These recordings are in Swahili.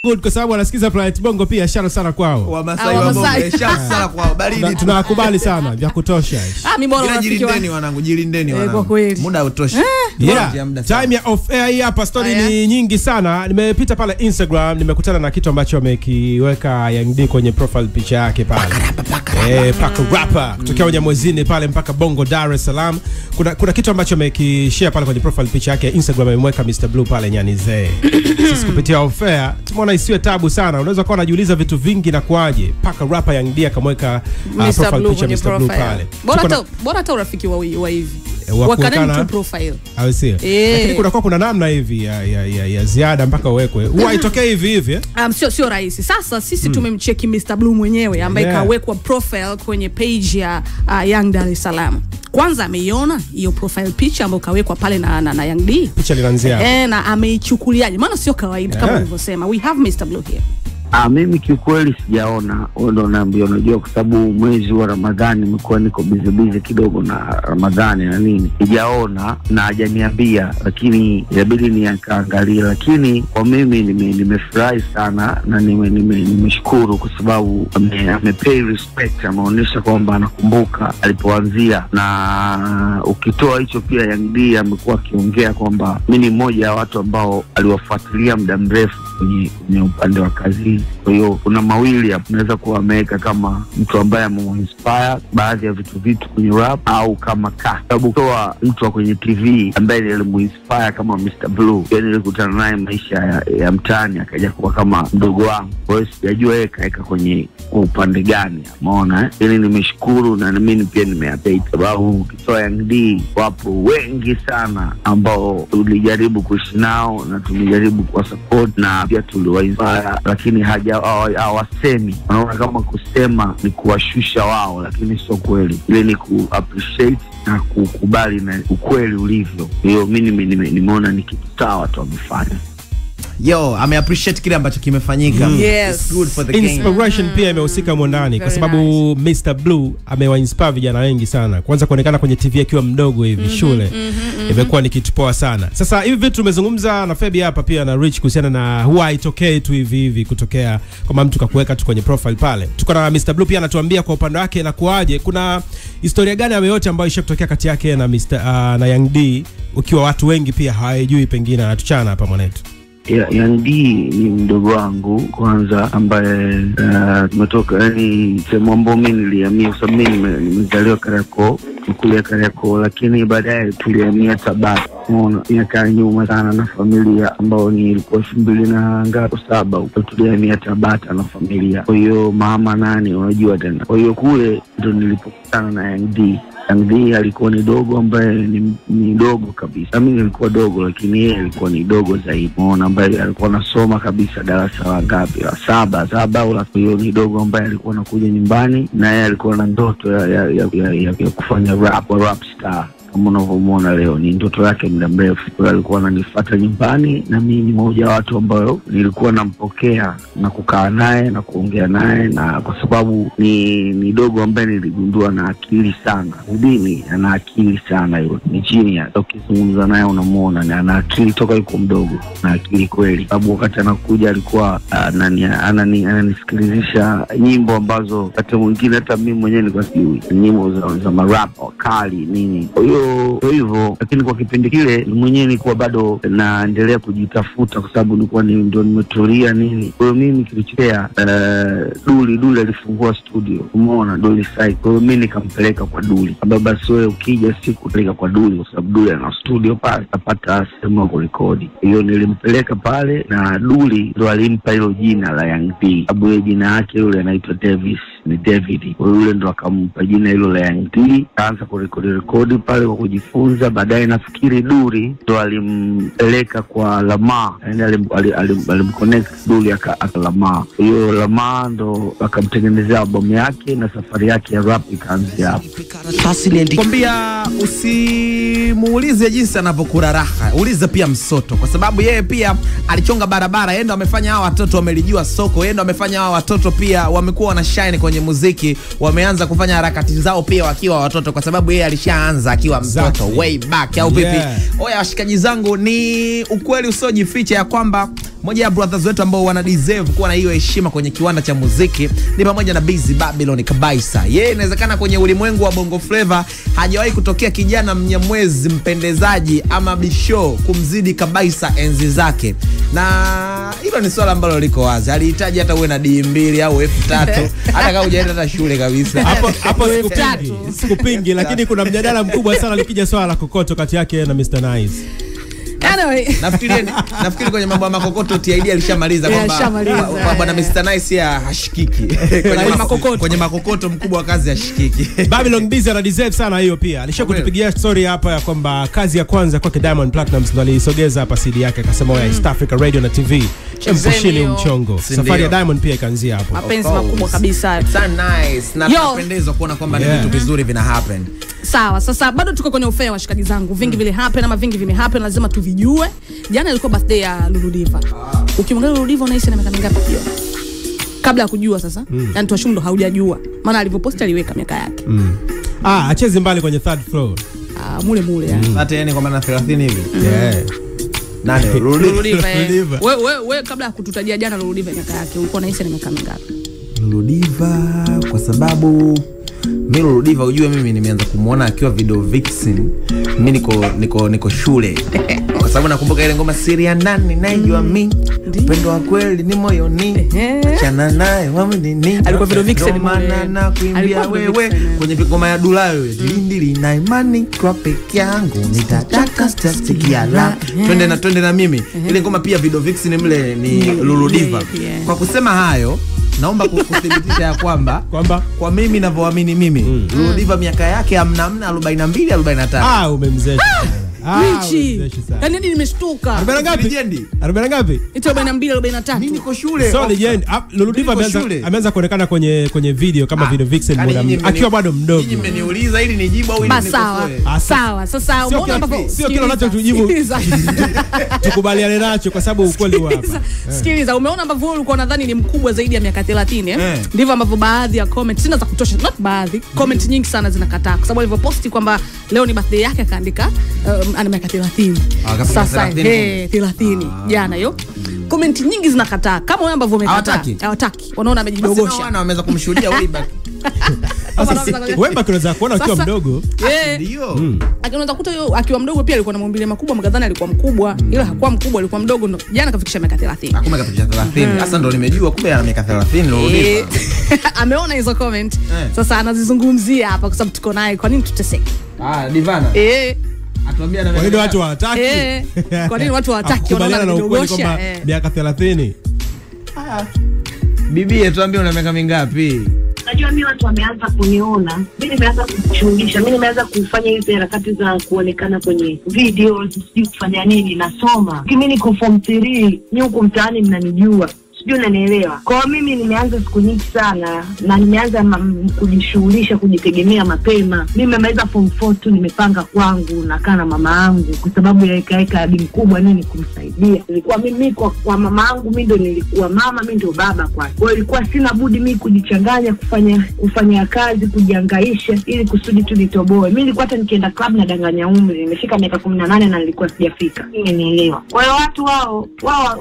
good kwa sababu wanasikiza Planet Bongo pia. Shara sana kwao. Wamasai wa Bongo. Shara sana kwao. Baridi tunakubali sana vya kutosha. Mimi bora jilindeni wanangu, jilindeni wanangu. Muda utosha. Time ya off air hapa, story ni nyingi sana. Nimepita pale Instagram, nimekutana na kitu ambacho amekiweka Young D kwenye profile picha yake pale. Paka rapper kutokea Unyamwezini pale mpaka Bongo Dar es Salaam. Kuna kitu ambacho amekishare pale kwenye profile picha yake Instagram, amemweka Mr Blue pale Nyanizee. Sisi kupitia off air tumeona isiwe tabu sana. Unaweza kuwa unajiuliza vitu vingi na kwaje paka rapper Young D akamweka profile picha Mr Blue pale. Bora hata urafiki wa hivi. Wakana mtu profile. Au sio? Lakini kuna namna hivi ya ziada mpaka uwekwe. Huwa itokee hivi. Sio rahisi. Sasa sisi tumemcheki Mr Blue mwenyewe ambaye kawekwa profile kwenye page ya Young Dar es Salaam. Kwanza ameiona hiyo profile picture ambayo kawekwa pale na Young D. Picha linaanzia. Na ameichukuliaje? Maana sio kawaida kama ulivyosema. We have Mr Blue here. Mimi kiukweli sijaona, ndo naambia, unajua kwa sababu mwezi wa Ramadhani nimekuwa niko busy kidogo na Ramadhani na nini. Sijaona na hajaniambia, lakini inabidi niangalie. Lakini kwa mimi nimefurahi sana na nimeshukuru kwa sababu amepay respect, ameonyesha kwamba anakumbuka alipoanzia. Na ukitoa hicho pia Young D amekuwa akiongea kwamba mimi ni mmoja wa watu ambao aliwafuatilia muda mrefu kwenye upande wa kazi. Kwa hiyo kuna mawili hapo, unaweza kuwa ameweka kama mtu ambaye ameinspire baadhi ya vitu kwenye rap, au kama sababu toa mtu wa kwenye TV ambaye alimuinspire kama Mr Blue. Yani nilikutana naye maisha ya mtaani akaja kuwa kama mdogo wangu. Kwa hiyo sijajua yeye kaeka kwenye upande gani. Umeona yani nimeshukuru na mimi pia nimeappreciate sababu ukitoa Young D wapo wengi sana ambao tulijaribu kuishi nao na tulijaribu kuwa support na pia tuliwainspire, lakini hawasemi. Wanaona kama kusema ni kuwashusha wao, lakini sio kweli. Ile ni ku-appreciate na kukubali na ukweli ulivyo. Hiyo mimi nimeona ni kitu sawa tu amefanya. Ame-appreciate kile ambacho kimefanyika. It's good for the game. Inspiration pia imehusika mwandani kwa sababu Mr Blue amewa-inspire vijana wengi sana. Kwanza kuonekana kwenye TV akiwa mdogo hivi shule. Imekuwa ni kitu poa sana. Sasa hivi vitu tumezungumza na Fabi hapa pia na Rich kuhusiana na huwa itokee tu hivi kutokea kama mtu kakuweka tu kwenye profile pale. Tuko na Mr Blue pia anatuambia kwa upande wake na kuaje. Kuna historia gani yoyote ambayo ishakutokea kati yake na na Young D ukiwa watu wengi pia hawajui, pengine anatuchana hapa mwanetu? Young D ni mdogo wangu kwanza ambaye tumetoka yani sehemu ambayo mimi nilihamia, kwa sababu mimi nimezaliwa Kariakoo, mkulia Kariakoo, lakini baadaye tulihamia Tabata. Unaona miaka nyuma sana na familia ambao ilikuwa 2007 huko tulihamia Tabata na familia. Kwa hiyo mama nani unajua tena. Kwa hiyo kule ndo nilipokutana na Young D. Young D alikuwa ni dogo ambaye ni dogo kabisa. Mimi nilikuwa dogo lakini yeye alikuwa ni dogo zaidi. Unaona ambaye alikuwa anasoma kabisa darasa la ngapi? La 7 au la. Hiyo ni dogo ambaye alikuwa anakuja nyumbani na yeye alikuwa na ndoto ya kufanya rap star. Kama unavyomuona leo ni ndoto yake muda mrefu. Kwa alikuwa ananifuata nyumbani na mimi ni mmoja wa watu ambao nilikuwa nampokea na kukaa naye na kuongea naye, na kwa sababu ni dogo ambaye niligundua na akili sana. Udini ana akili sana, yule ni genius. Ukizungumza naye unamuona na ana akili toka yuko mdogo, na akili kweli. Sababu wakati anakuja alikuwa ananisikilizisha nyimbo ambazo wakati mwingine hata mimi mwenyewe nilikuwa sijui, nyimbo za rap kali nini. Kwa hiyo hivyo, lakini kwa kipindi kile mwenyewe nilikuwa bado naendelea kujitafuta kwa sababu nilikuwa ndio nimetulia nini. Kwa hiyo mimi kilichotokea Duli alifungua studio. Umeona Duli site. Kwa hiyo mimi nikampeleka kwa Duli. Sababu basi wewe ukija siku peleka kwa Duli kwa sababu Duli ana studio pale, atapata sehemu ya kurekodi. Hiyo nilimpeleka pale na Duli ndo alimpa hilo jina la Young D. Sababu yeye jina yake yule anaitwa Davis, ni David. Kwa hiyo yule ndo akampa jina hilo la Young D. Kaanza kurekodi pale kwa kujifunza. Baadaye nafikiri Duli ndo alimpeleka kwa Lama, yani alimconnect Duli aka Lama. Hiyo Lama ndo akamtengenezea albamu yake na safari yake ya rap ikaanzia hapo. Kwambia usimuulize jinsi anavyokula raha, uliza pia msoto, kwa sababu yeye pia alichonga barabara. Yeye ndo amefanya hao watoto wamelijua soko, yeye ndo amefanya hao watoto pia wamekuwa wana shine kwenye muziki, wameanza kufanya harakati zao pia wakiwa watoto, kwa sababu yeye alishaanza akiwa mtoto way back au vipi. Oya washikaji zangu, ni ukweli usiojificha ya kwamba moja ya brothers wetu ambao wana deserve kuwa na hiyo heshima kwenye kiwanda cha muziki ni pamoja na Busy Babylon kabisa. Yeye inawezekana kwenye ulimwengu wa Bongo Flava hajawahi kutokea kijana Mnyamwezi mpendezaji ama bisho kumzidi kabisa enzi zake. Na hilo ni swala ambalo liko wazi. Alihitaji hata uwe na D2 au F3 hata kama hujaenda hata shule kabisa. Hapo sikupingi, lakini kuna mjadala mkubwa sana likija swala la kokoto kati yake na Mr Nice. Anyway, nafikiri kwenye mambo ya makokoto TID alishamaliza kwamba bwana Mr Nice hashikiki kwenye makokoto mkubwa wa kazi hashikiki. Babylon Busy ana deserve sana hiyo pia. Alishakutupigia story hapa ya kwamba kazi ya kwanza kwake Diamond Platnumz ndo alisogeza hapa CD yake akasema ya East Africa Radio na TV mpushini mchongo. Safari ya Diamond pia ikaanzia hapo. Mapenzi makubwa kabisa. So nice. Na tunapendezwa kuona kwamba ni vitu vizuri vina happen. Sawa, sasa bado tuko kwenye ufea wa shikaji zangu. Vingi vile happen ama vingi vime happen, lazima tuvijue. Jana ilikuwa birthday ya Lulu Diva. Ukimwangalia Lulu Diva unahisi na miaka mingapi hiyo? Kabla ya kujua sasa. Yani tuashumu ndo haujajua. Maana alivyopost aliweka miaka yake. Acheze mbali kwenye third floor. Mule yani. Hata yani kwa maana 30 hivi. Yeah. Nani Lulu Diva? Wewe kabla ya kututajia jana Lulu Diva miaka yake, ulikuwa unahisi na miaka mingapi? Lulu Diva kwa sababu mimi Lulu Diva ujue mimi nimeanza kumuona akiwa video vixen. Mimi niko shule. Kwa sababu nakumbuka ile ngoma siri ya ndani naijua mimi. Upendo wa kweli ni moyoni. Achana naye nini. Alikuwa video vixen maana na kuimbia wewe kwenye ngoma ya Dula wewe. Dilindili na imani kwa peke yangu nitataka stasikia la. Twende na mimi. Ile ngoma pia video vixen mle ni Lulu Diva. Kwa kusema hayo naomba kuthibitisha ya kwamba kwa mimi ninavyoamini mimi Lulu Diva miaka yake amna 42 43. Umemzesha. Richi. Yaani nimeshtuka. 40 ngapi? Ito 42 43. Mimi niko shule. So legend. Lulu Diva ameanza kuonekana kwenye video kama video vixen akiwa bado mdogo. Ninyi mmeniuliza ili nijibu au ili nikosoe. Sawa. Sasa umeona ambapo sio kile unachotujibu. Tukubaliane nacho kwa sababu ukweli hapa. Sikiliza, umeona ambavyo ulikuwa unadhani ni mkubwa zaidi ya miaka 30 ndivyo ambavyo baadhi ya comments sina za kutosha, not baadhi, comment nyingi sana zinakataa kwa sababu alivyoposti kwamba leo ni birthday yake akaandika ana miaka 30. Sasa 30 jana hiyo. Comment nyingi zinakataa. Kama wewe ambavyo umekataa. Hawataki. Wanaona amejidogosha. Wana wameweza kumshuhudia Wayback. Wayback unaweza kuona akiwa mdogo. Ndio. Unaweza kukuta yeye akiwa mdogo pia alikuwa na maumbile makubwa, mgadhani alikuwa mkubwa, ila hakuwa mkubwa, alikuwa mdogo. Jana kafikisha miaka 30. Hakuna kafikisha 30. Sasa ndo nimejua kumbe ana miaka 30 Lulu Diva. Ameona hizo comment. Sasa anazizungumzia hapa kwa sababu tuko naye. Kwa nini tuteseke? Divana. Atuambia na kwa nini watu hawataki? Kwa nini watu hawataki? Wanaona kidogosha miaka 30. Bibi tuambie una miaka mingapi? Najua mimi watu wameanza kuniona. Mimi nimeanza kujishughulisha. Mimi nimeanza kufanya hizo harakati za kuonekana kwenye videos, sijui kufanya nini, nasoma. Mimi niko form 3, ni huko mtaani mnanijua. Sijui unanielewa. Kwa mimi nimeanza siku nyingi sana na nimeanza kujishughulisha, kujitegemea mapema. Mimi nimemaliza form 4 tu, nimepanga kwangu nakaa na mama yangu kwa sababu ya ikaeka hadi mkubwa nini kumsaidia. Ilikuwa mimi kwa mama yangu mimi ndo nilikuwa mama, mimi ndo baba kwake. Kwa hiyo ilikuwa sina budi mimi kujichanganya kufanya kazi, kujihangaisha ili kusudi tu nitoboe. Mimi nilikuwa hata nikienda club na danganya umri, nimefika miaka 18 na nilikuwa sijafika. Nimeelewa. Kwa hiyo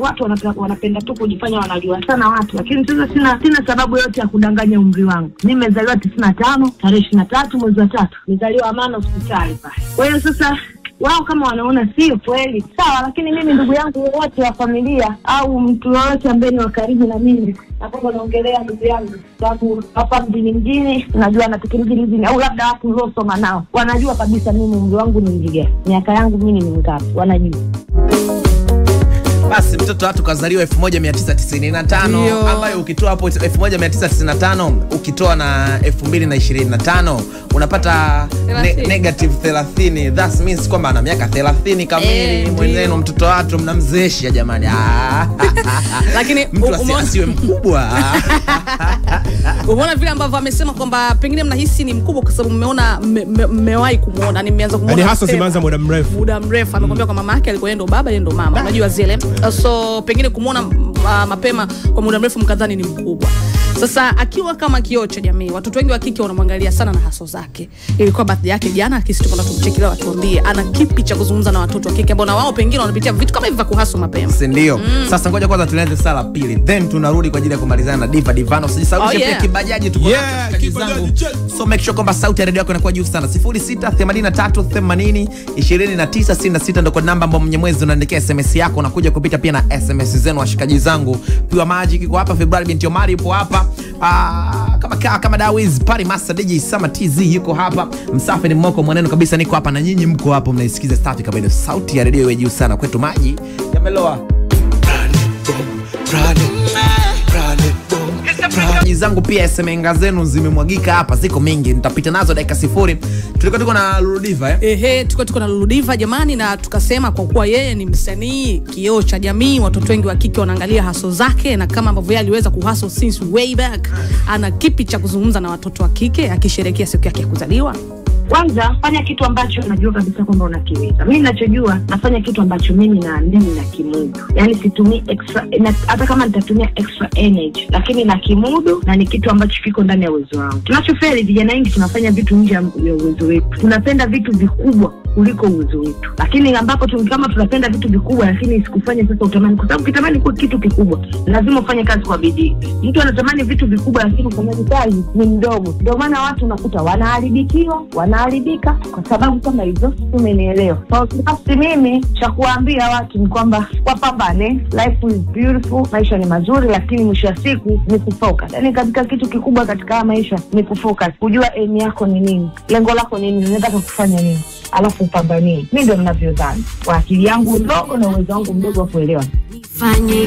watu wanapenda tu kujifanya wanajua sana watu, lakini sasa sina sababu yote ya kudanganya umri wangu. Mimi nimezaliwa 95 tarehe 23 mwezi wa 3. Nizaliwa Amana hospitali pale. Kwa hiyo sasa wao kama wanaona sio kweli sawa, lakini mimi ndugu yangu wote wa familia au mtu yote ambaye ni wa karibu na mimi hapo naongelea ndugu yangu, sababu hapa mjini najua natukimjini mjini au labda watu waliosoma nao wanajua kabisa mimi umri wangu ni mjigea, miaka yangu mimi ni mingapi, wanajua. Basi mtoto watu kazaliwa 1995 ambayo ukitoa hapo 1995 ukitoa na 2025 unapata negative 30. That means kwamba ana miaka 30 kamili. Mweneno mtoto watu mnamzesha jamani. Lakini mtu asiwe mkubwa. Umeona vile ambavyo amesema kwamba pengine mnahisi ni mkubwa kwa sababu mmeona mmewahi kumuona, nimeanza kumuona. Yaani hasa zimeanza muda mrefu. Amekwambia kwa mama yake alikuwa yeye ndo baba, yeye ndo mama. Unajua zile. So pengine kumuona mapema kwa muda mrefu mkadhani ni mkubwa. Sasa akiwa kama kioo cha jamii, watoto wengi wa kike wanamwangalia sana na haso zake. Ilikuwa birthday yake jana, akisi tuko tumchekelea watu tuambie ana kipi cha kuzungumza na watoto wa kike ambao na wao pengine wanapitia vitu kama hivi vya kuhaso mapema. Si ndio? Sasa ngoja kwanza tuanze sala pili, then tunarudi kwa ajili ya kumalizana na Diva Divano. Usijisahau pia kibajaji tuko zangu. So make sure kwamba sauti ya radio yako inakuwa juu sana. 0683802966 ndio kwa namba ambayo Mnyamwezi unaandikia SMS yako, unakuja kupita pia na SMS zenu washikaji zangu. Pia Magic iko hapa, February binti Omari yupo hapa. Kama Dawiz Party Master DJ Sama TZ yuko hapa. Msafi ni Moko mwaneno kabisa, niko hapa na nyinyi mko hapo mnaisikiza safi kabisa. Sauti ya radio iwe juu sana kwetu, maji yameloa. Zangu pia SMS zenu zimemwagika hapa, ziko mingi, nitapita nazo dakika 0. Tuko na Luludiva tuko na Luludiva jamani, na tukasema kwa kuwa yeye ni msanii kioo cha jamii, watoto wengi wa kike wanaangalia haso zake, na kama ambavyo yeye aliweza kuhaso since way back, ana kipi cha kuzungumza na watoto wa kike akisherehekea siku yake ya kuzaliwa? Kwanza fanya kitu ambacho unajua kabisa kwamba unakiweza. Mimi ninachojua nafanya kitu ambacho mimi naamini na kimudu. Yaani situmii extra, hata kama nitatumia extra energy, lakini na kimudu na ni kitu ambacho kiko ndani ya uwezo wangu. Tunachofeli vijana wengi tunafanya vitu nje ya uwezo wetu. Tunapenda vitu vikubwa kuliko uwezo wetu. Lakini ambapo kama tunapenda vitu vikubwa lakini isikufanye sasa utamani, kwa sababu kitamani kwa kitu kikubwa lazima ufanye kazi kwa bidii. Mtu anatamani vitu vikubwa lakini ufanyaji kazi ni mdogo. Ndio maana watu unakuta wanaharibikiwa, wanaharibika kwa sababu kama hizo. Umenielewa? So mimi cha kuambia watu ni kwamba wapambane. Life is beautiful, maisha ni mazuri, lakini mwisho wa siku ni kufocus. Yaani katika kitu kikubwa katika maisha ni kufocus. Kujua aim yako ni nini, lengo lako ni nini, unataka kufanya nini, alafu upambanie. Mimi ndio ninavyodhani kwa akili yangu ndogo na uwezo wangu mdogo wa kuelewa. Nifanye